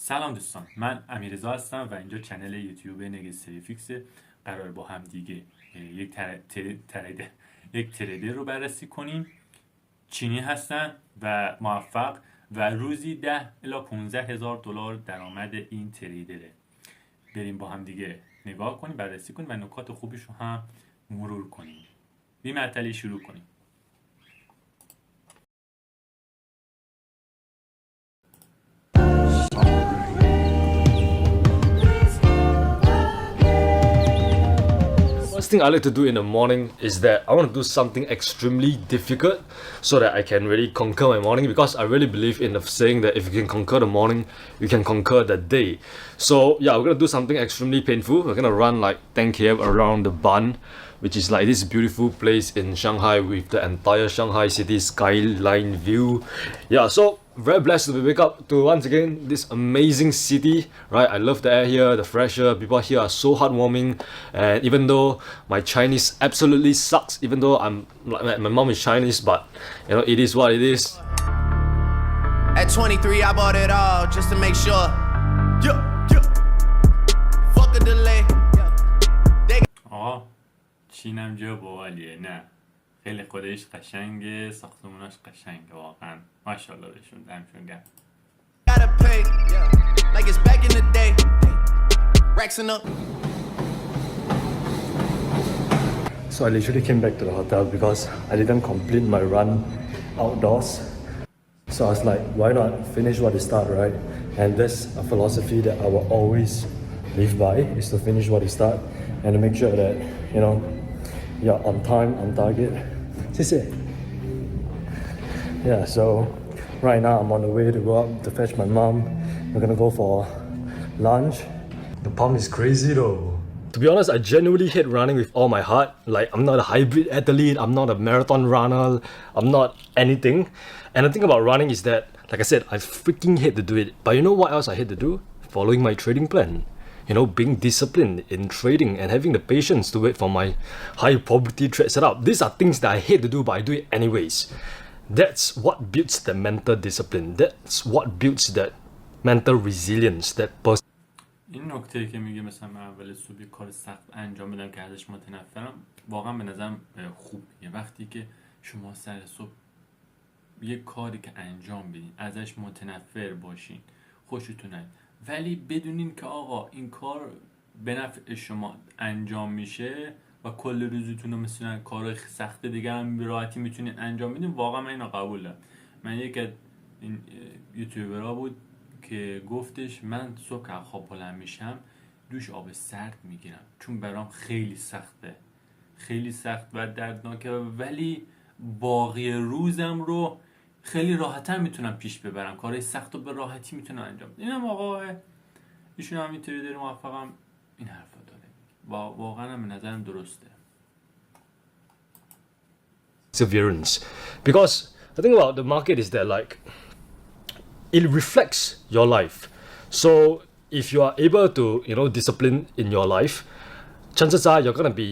سلام دوستان، من امیررضا هستم و اینجا کانال یوتیوب NegstarFX قرار با هم دیگه یک تریدر رو بررسی کنیم. چینی هستن و موفق و روزی 10 الی 15 هزار دلار درآمد این تریدره. بریم با هم دیگه نگاه کنیم، بررسی کنیم و نکات خوبیش رو هم مرور کنیم. بی معطلی شروع کنیم. First thing I like to do in the morning is that I want to do something extremely difficult so that I can really conquer my morning, because I really believe in the saying that if you can conquer the morning, you can conquer the day. So yeah, we're gonna do something extremely painful. We're gonna run like 10 km around the Bund, which is like this beautiful place in Shanghai with the entire Shanghai city skyline view. Yeah, so very blessed to wake up to once again this amazing city, right? I love the air here, the fresh air. People here are so heartwarming, and even though my Chinese absolutely sucks, even though my mom is Chinese, but you know, it is what it is. At 23 I bought it all just to make sure. Fuck a delay. چینم جا باحالیه. نه خیلی خودش قشنگه، ساختموناش قشنگه واقعا. ماشاءالله بهشون، دمشون گرم. Gotta pay, like it's back in the day. Racking up. So I literally came back to the hotel because I didn't complete my run outdoors. So I was like, why not finish what you start, right? And that's a philosophy that I will always live by, is to finish what you start and to make sure that, you know, you're on time, on target. Yeah, so right now I'm on the way to go up to fetch my mom. We're gonna go for lunch. The pump is crazy though. To be honest, I genuinely hate running with all my heart. Like, I'm not a hybrid athlete, I'm not a marathon runner, I'm not anything. And the thing about running is that, like I said, I freaking hate to do it. But you know what else I hate to do? Following my trading plan. You know, being disciplined in trading and having the patience to wait for my high probability trade setup. These are things that I hate to do, but I do it anyways. That's what builds the mental discipline. That's what builds that mental resilience, that person. این نکته که میگه مثلا من اول صبح یه کار سخت انجام بدم که ازش متنفرم، واقعا به نظرم خوبه. وقتی که شما سر صبح یه کاری که انجام بدین ازش متنفر باشین، خوشتون نیاد، ولی بدونین که آقا این کار به نفع شما انجام میشه و کل روزتون رو مثلا کار سخت دیگه هم به راحتی میتونین انجام بدین، واقعا من اینو قبول دارم. من یک از این یوتیوبرها بود که گفتش من صبح که خواب بلند میشم دوش آب سرد میگیرم چون برام خیلی سخته، خیلی سخت و دردناکه، ولی باقی روزم رو خیلی راحت‌تر میتونم پیش ببرم، کارهای سخت رو به راحتی میتونم انجام بدم. اینم آقا ایشون هم این تریدر موفقم این حرفا داره و واقعا هم به نظرم درسته. Perseverance. Because the thing about the market is that, like, it reflects your life. So if you are able to, you know, discipline in your life, chances are you're gonna be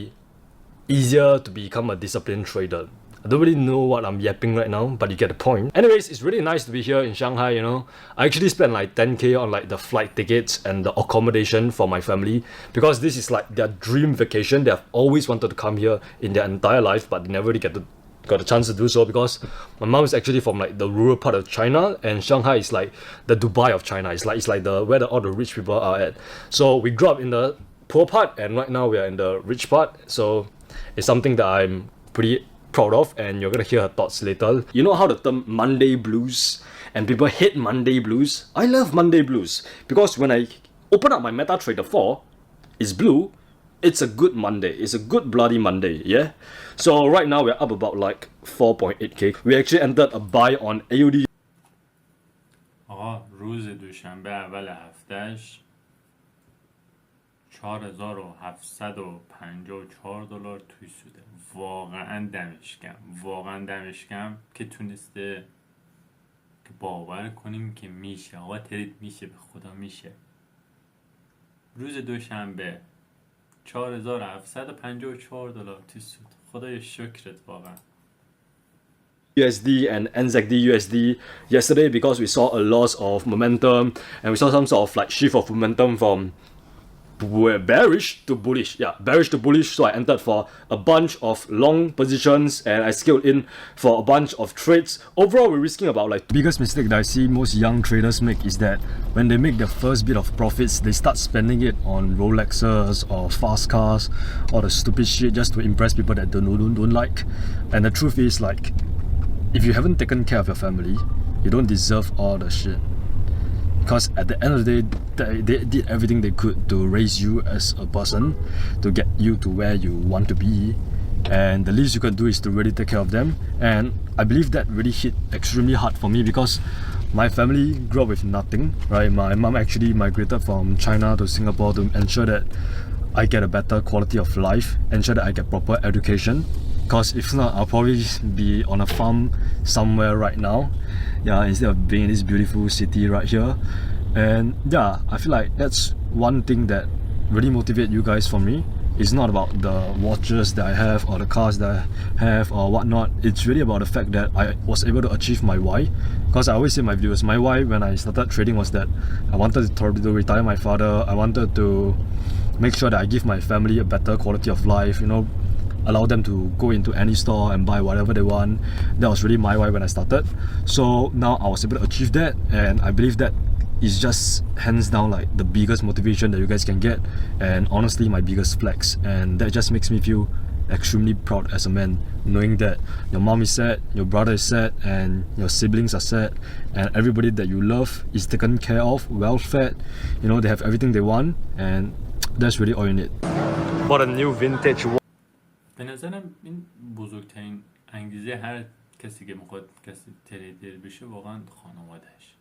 easier to become a disciplined trader. I don't really know what I'm yapping right now, but you get the point. Anyways, it's really nice to be here in Shanghai, you know. I actually spent like 10k on like the flight tickets and the accommodation for my family, because this is like their dream vacation. They have always wanted to come here in their entire life, but they never really got a chance to do so, because my mom is actually from like the rural part of China, and Shanghai is like the Dubai of China. It's like the where all the rich people are at. So we grew up in the poor part, and right now we are in the rich part. So it's something that I'm pretty proud of, and you're gonna hear her thoughts later. You know how the term Monday blues, and people hate Monday blues? I love Monday blues, because when I open up my MetaTrader 4, it's blue. It's a good Monday. It's a good bloody Monday, yeah? So right now we're up about like 4.8k. We actually entered a buy on AUD. آقا روز دوشنبه اول هفتهش 4754 دلار توی سوده. واقعا دمش گرم که تونسته که باور کنیم که میشه. آقا ترید میشه، به خدا میشه. روز دوشنبه 4754 دلار توی سود. خدای شکرت واقعا. USD and NZD USD yesterday because we saw a loss of momentum and we saw some sort of like shift of momentum from bearish to bullish. Yeah, bearish to bullish. So I entered for a bunch of long positions and I scaled in for a bunch of trades. Overall, we're risking about like the biggest mistake that I see most young traders make is that when they make their first bit of profits, they start spending it on Rolexes or fast cars or the stupid shit just to impress people that don't like. And the truth is, like, if you haven't taken care of your family, you don't deserve all the shit. Because at the end of the day, they did everything they could to raise you as a person, to get you to where you want to be. And the least you can do is to really take care of them. And I believe that really hit extremely hard for me because my family grew up with nothing, right? My mom actually migrated from China to Singapore to ensure that I get a better quality of life, ensure that I get proper education. Because if not, I'll probably be on a farm somewhere right now. Yeah, instead of being in this beautiful city right here. And yeah, I feel like that's one thing that really motivates you guys for me. It's not about the watches that I have or the cars that I have or whatnot. It's really about the fact that I was able to achieve my why. Because I always say in my videos, my why when I started trading was that I wanted to retire my father. I wanted to make sure that I give my family a better quality of life, you know, allow them to go into any store and buy whatever they want. That was really my why when I started. So now I was able to achieve that, and I believe that is just hands down like the biggest motivation that you guys can get, and honestly my biggest flex. And that just makes me feel extremely proud as a man, knowing that your mom is set, your brother is set, and your siblings are set, and everybody that you love is taken care of, well fed, you know, they have everything they want, and that's really all you need. For a new vintage. به نظرم این بزرگترین انگیزه هر کسی که میخواد کسی تریدر بشه واقعا خانوادهش.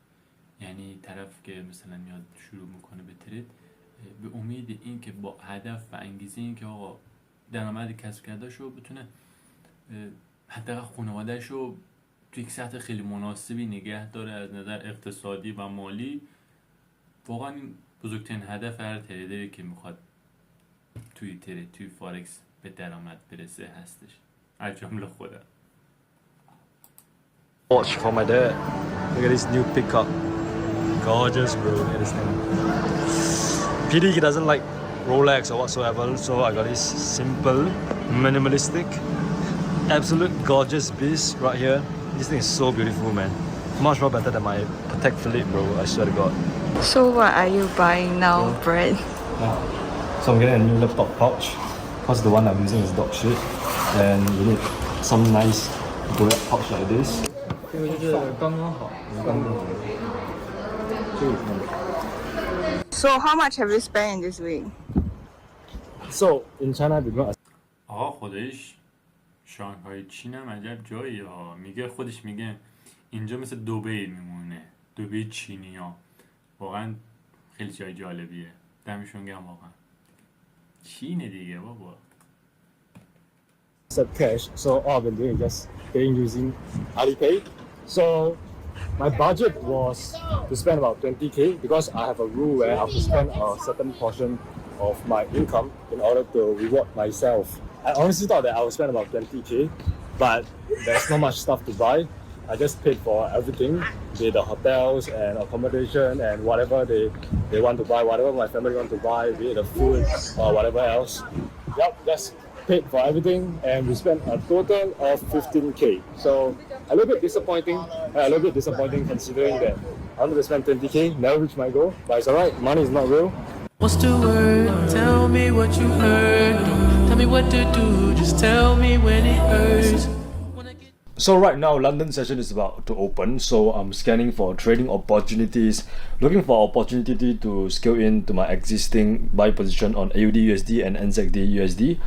یعنی طرف که مثلا میاد شروع میکنه به ترید به امید این که با هدف و انگیزه این که آقا درآمد کسب کرده شو بتونه حداقل خانوادهش رو توی یک سطح خیلی مناسبی نگه داره از نظر اقتصادی و مالی. واقعا این بزرگترین هدف هر تریدری که میخواد توی ترید توی فارکس به درآمد برسه هستش، از جمله خودم. Watch for my dad. Look at this new pickup. Gorgeous, bro. Look at this thing. PD, he doesn't like Rolex or whatsoever, so I got this simple, minimalistic, absolute gorgeous beast right here. This thing is so beautiful, man. Much more better than my Patek Philippe, bro. I swear to God. So what are you buying now, Brett? So I'm getting a new laptop pouch. Because the one I'm using is dog shit, and you need some nice bullet pouch like this. So how much have you spent in this week? So in China, we got آقا خودش شانگهای چین هم عجب جایی ها. میگه خودش میگه اینجا مثل دبی میمونه، دبی چینی ها. واقعا خیلی جای جالبیه. دمشون گرم واقعا. چینه دیگه بابا. accept cash, so all I've been doing is just paying using Alipay. So my budget was to spend about 20k because I have a rule where I have to spend a certain portion of my income in order to reward myself. I honestly thought that I would spend about 20k, but there's not much stuff to buy. I just paid for everything, be it the hotels and accommodation and whatever they want to buy, whatever my family want to buy, be it the food or whatever else. Yep, just paid for everything, and we spent a total of 15k. So a little bit disappointing considering that I wanted to spend 20k, never reached my goal, but it's alright, money is not real. What's the word? Tell me what you heard. Don't tell me what to do, just tell me when it hurts. So right now, London session is about to open, so I'm scanning for trading opportunities, looking for opportunity to scale into my existing buy position on AUD USD and NZD USD.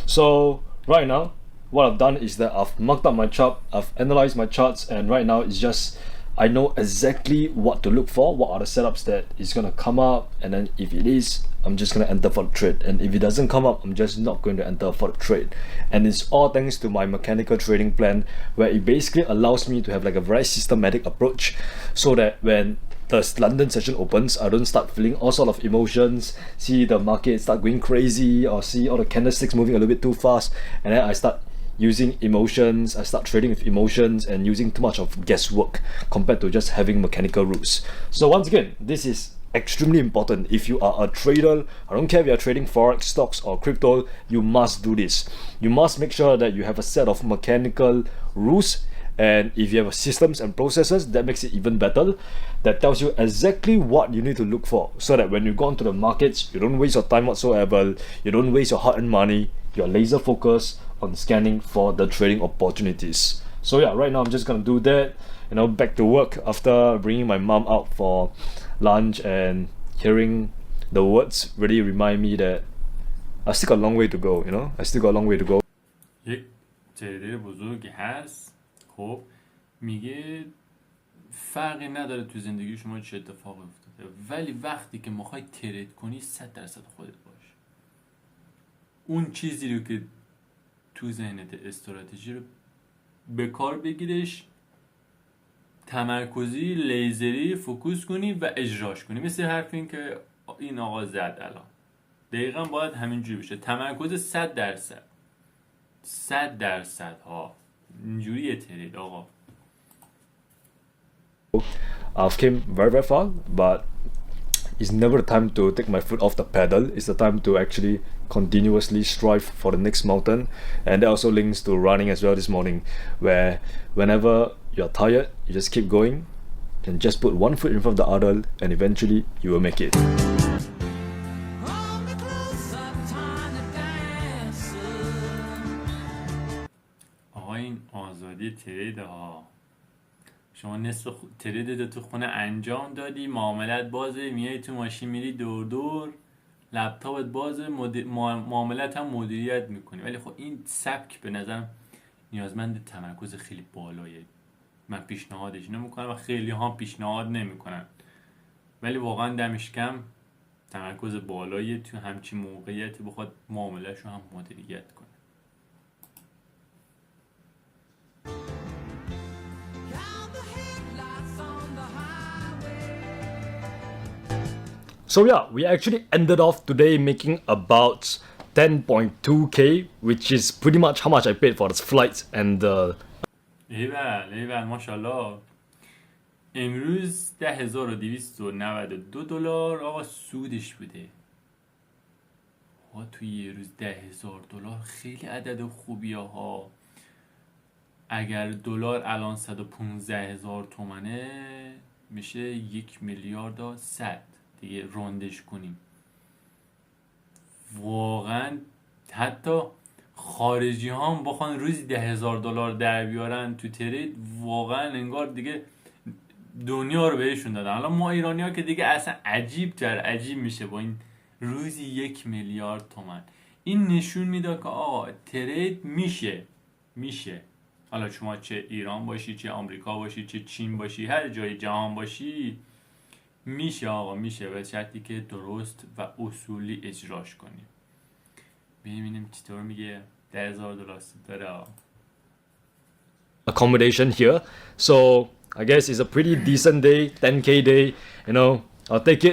So right now, what I've done is that I've marked up my chart, I've analyzed my charts, and right now it's just I know exactly what to look for, what are the setups that is gonna come up, and then if it is, I'm just gonna enter for the trade, and if it doesn't come up, I'm just not going to enter for the trade. And it's all thanks to my mechanical trading plan, where it basically allows me to have like a very systematic approach, so that when the London session opens, I don't start feeling all sort of emotions, see the market start going crazy, or see all the candlesticks moving a little bit too fast, and then I start using emotions. I start trading with emotions and using too much of guesswork compared to just having mechanical rules. So once again, this is extremely important. If you are a trader, I don't care if you are trading forex, stocks or crypto, you must do this. You must make sure that you have a set of mechanical rules, and if you have systems and processes, that makes it even better. That tells you exactly what you need to look for, so that when you go into the markets, you don't waste your time whatsoever, you don't waste your hard-earned money, you're laser focused on scanning for the trading opportunities. So yeah, right now I'm just gonna do that, you know, back to work after bringing my mom out for lunch, and hearing the words really remind me that I still got a long way to go, you know, I still got a long way to go. یک تریدر بزرگی هست، خب میگه فرقی نداره تو زندگی شما چه اتفاقی افتاده، ولی وقتی که میخوای ترید کنی 100% خودت باش. اون چیزی رو که تو ذهنت استراتژی رو به کار بگیرش، تمرکزی، لیزری، فوکوس کنی و اجراش کنی. مثل حرفی که این آقا زد الان، دقیقا باید همینجوری بشه. تمرکز 100% ها، اینجوریه ترید آقا. I've came very far, but it's never the time to take my foot off the pedal. It's the time to actually continuously strive for the next mountain. And that also links to running as well this morning, where whenever you're tired, you just keep going and just put one foot in front of the other, and eventually you will make it. آقا این آزادی ترید ها، شما نصف ترید تو خونه انجام دادی، معاملت بازه، میای تو ماشین میری دور، لپتاپت بازه، معاملت هم مدیریت میکنی. ولی خب این سبک به نظرم نیازمند تمرکز خیلی بالاییه. من پیشنهادش نمیکنم و خیلی ها پیشنهاد نمیکنن، ولی واقعا دمش کم تمرکز بالایی تو همچین موقعیتی بخواد معامله‌ش رو هم مدیریت کنه. So yeah, we actually ended off today making about 10.2k, which is pretty much how much I paid for the flights and the... ایول ماشاءالله. امروز $10,292 آقا سودش بوده. توی یه روز $10,000 خیلی عدد خوبیه ها. اگر دلار الان 115,000 تومنه میشه 1,100,000,000 دیگه روندش کنیم. واقعا حتی خارجی ها هم بخوان روزی $10,000 در بیارن تو ترید، واقعا انگار دیگه دنیا رو بهشون دادن. حالا ما ایرانی ها که دیگه اصلا عجیب میشه با این روزی 1,000,000,000 تومان. این نشون میده که آقا ترید میشه. حالا شما چه ایران باشی، چه آمریکا باشی، چه چین باشی، هر جای جهان باشی، میشه آقا، میشه، به شرطی که درست و اصولی اجراش کنیم. ببینیم چطور میگه $10,000 سود داره. accommodation here. So I guess it's a pretty decent day, 10k day, you know, I'll take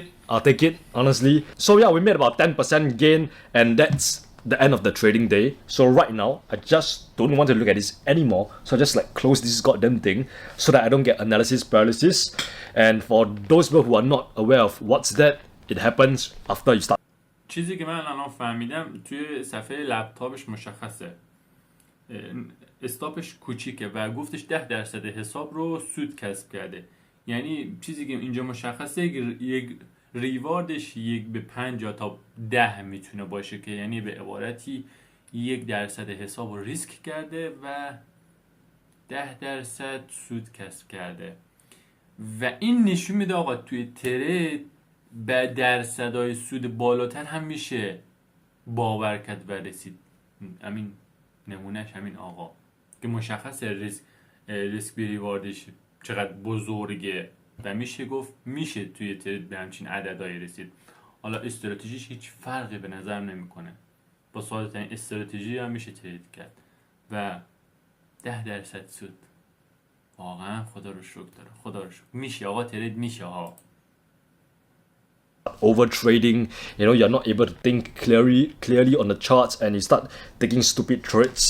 it, honestly. So yeah, we made about 10% gain, and that's the end of the trading day. So right now, I just don't want to look at this anymore. So I just like close this goddamn thing so that I don't get analysis paralysis. And for those people who are not aware of what's that, it happens after you start. چیزی که من الان فهمیدم توی صفحه لپتاپش مشخصه، استاپش کوچیکه و گفتش 10% حساب رو سود کسب کرده. یعنی چیزی که اینجا مشخصه یک ریواردش 1/5 تا 10 میتونه باشه، که یعنی به عبارتی 1% حساب رو ریسک کرده و 10% سود کسب کرده. و این نشون میده آقا توی ترید به درصدهای سود بالاتر هم میشه باور کرد و رسید. همین نمونهش همین آقا که مشخصه ریسک بی ریواردش چقدر بزرگه و میشه گفت میشه توی ترید به همچین عددهایی رسید. حالا استراتژیش هیچ فرقی به نظر نمیکنه، با ساده ترین استراتژی هم میشه ترید کرد و 10% سود. واقعا خدا رو شکر داره، خدا رو شکر میشه آقا، ترید میشه ها. Over trading, you know, you're not able to think clearly on the charts, and you start taking stupid trades,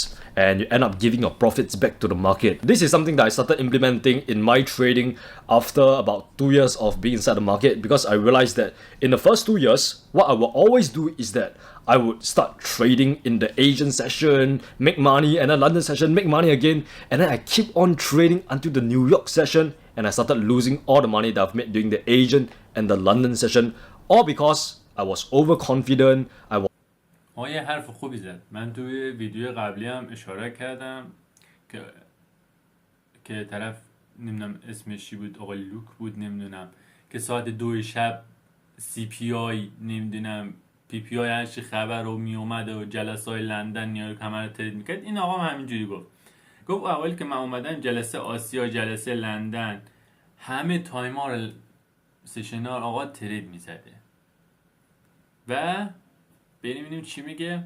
and you end up giving your profits back to the market. This is something that I started implementing in my trading after about 2 years of being inside the market, because I realized that in the first 2 years, what I will always do is that I would start trading in the Asian session, make money, and then London session, make money again, and then I keep on trading until the New York session, and I started losing all the money that I've made during the Asian and the London session, all because I was overconfident. یه حرف خوبی زد. من توی ویدیو قبلی هم اشاره کردم که طرف نمیدونم اسمش چی بود، آقای لوک بود نمیدونم، که ساعت 2 شب CPI نمیدونم PPI هرچی خبر رو می اومده و جلسه های لندن یا کمر ترید میکرد. این آقا هم همینجوری گفت اولی که من اومدم جلسه آسیا، جلسه لندن، همه تایمار سشنار آقا ترید میزده و بریم ببینیم چی میگه.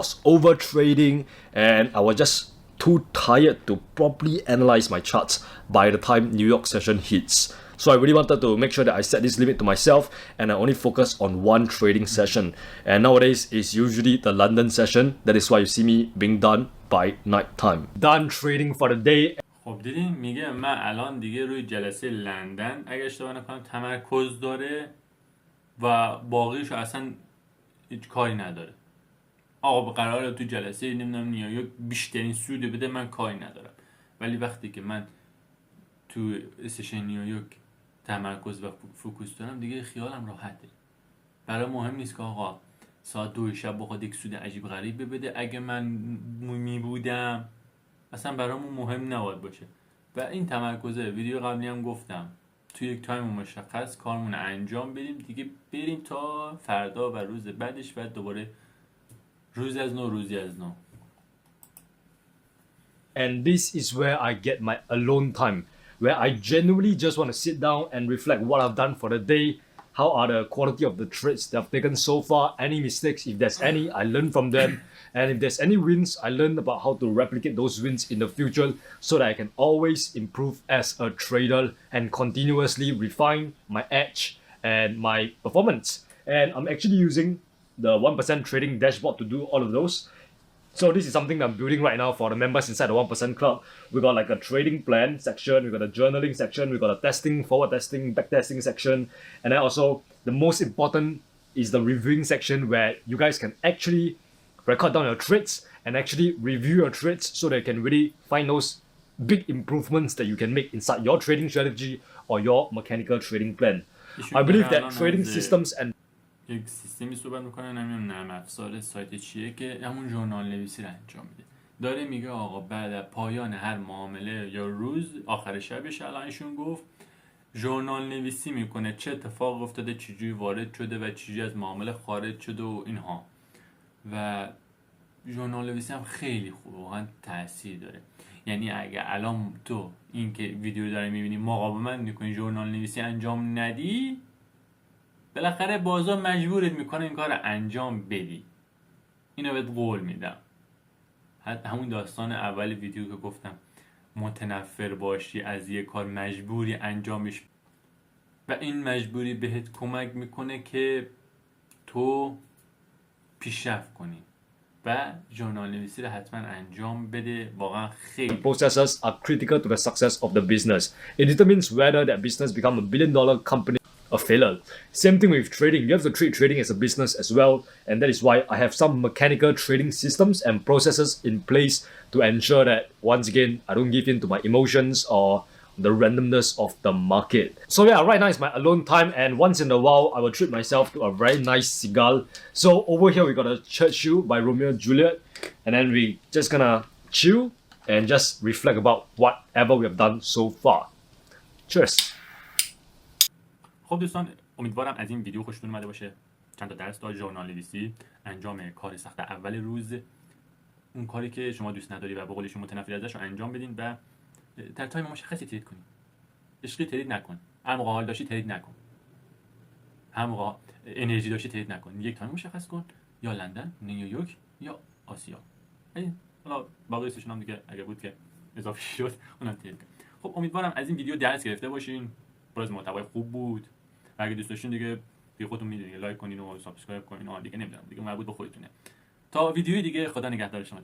Was over trading and I was just too tired to properly analyze my charts by the time New York session hits. So I really wanted to make sure that I set this limit to myself and I only focus on one trading session. And nowadays it's usually the London session. That is why you see me being done by night time. Done trading for the day. خب دیدین میگه من الان دیگه روی جلسه لندن اگه اشتباه نکنم تمرکز داره و باقیشو اصلا هیچ کاری نداره. آقا قراره تو جلسه نمیدونم نیویورک بیشترین سود بده، من کاری ندارم. ولی وقتی که من تو سشن نیویورک تمرکز و فوکوس دارم دیگه خیالم راحته. برای مهم نیست که آقا ساعت 2 شب بخواد یک سود عجیب غریب بده. اگه من می بودم اصلا برامون مهم نباید باشه. و این تمرکزه ویدیو قبلی هم گفتم توی یک تایم مشخص کارمون انجام بدیم دیگه، بریم تا فردا و روز بعدش، بعد دوباره روزی از نو. And this is where I get my alone time, where I genuinely just want to sit down and reflect what I've done for the day. How are the quality of the trades that I've taken so far? Any mistakes, if there's any, I learn from them. And if there's any wins, I learn about how to replicate those wins in the future so that I can always improve as a trader and continuously refine my edge and my performance. And I'm actually using the 1% trading dashboard to do all of those. So this is something that I'm building right now for the members inside the 1% club. We got like a trading plan section, we got a journaling section, we got a testing, forward testing, back testing section, and then also the most important is the reviewing section where you guys can actually record down your trades and actually review your trades so that you can really find those big improvements that you can make inside your trading strategy or your mechanical trading plan. I believe that trading systems and یک سیستمی صحبت میکنه، نمیدونم نرم افزار سایت چیه که همون ژورنال نویسی رو انجام میده. داره میگه آقا بعد از پایان هر معامله یا روز آخر شبش الانشون گفت ژورنال نویسی میکنه چه اتفاق افتاده، چجوری وارد شده و چجوری از معامله خارج شده و اینها. و ژورنال نویسی هم خیلی خوبه، واقعا تاثیر داره. یعنی اگه الان تو این که ویدیو داری میبینی مقاومت میکنی ژورنال نویسی انجام ندی، بالاخره بازار مجبورت میکنه این کار انجام بدی. اینو بهت قول میدم. همون داستان اول ویدیو که گفتم متنفر باشی از یه کار مجبوری انجامش و این مجبوری بهت کمک میکنه که تو پیشرفت کنی و ژورنال نویسی رو حتما انجام بده. واقعا خیلی processes are critical to the success of the business. It determines whether that business become a $1 billion company, a failure. Same thing with trading. You have to treat trading as a business as well, and that is why I have some mechanical trading systems and processes in place to ensure that once again I don't give in to my emotions or the randomness of the market. So yeah, right now is my alone time, and once in a while I will treat myself to a very nice cigar. So over here we got a Church Shoe by Romeo and Juliet, and then we just gonna chill and just reflect about whatever we have done so far. Cheers. خب دوستان، امیدوارم از این ویدیو خوشتون اومده باشه. چند تا درس داد ژورنال نویسی، انجام کار سخت اول روز، اون کاری که شما دوست نداری و به قول شما متنفری ازش رو انجام بدین و در تایم مشخصی ترید کنین. عشقی ترید نکن. هر موقع حال داشتی ترید نکن. هر موقع انرژی داشتی ترید نکن. یک تایم مشخص کن، یا لندن، نیویورک یا آسیا. حالا باقی سشن هم دیگه اگه بود که اضافه شد اونم ترید کن. خب امیدوارم از این ویدیو درس گرفته باشین. باز محتوای خوب بود. و اگه دوست داشتین دیگه خودتون میدونید لایک کنین و سابسکرایب کنین. دیگه نمیدونم، دیگه مربوط به خودتونه. تا ویدیوی دیگه، خدا نگهدار شما.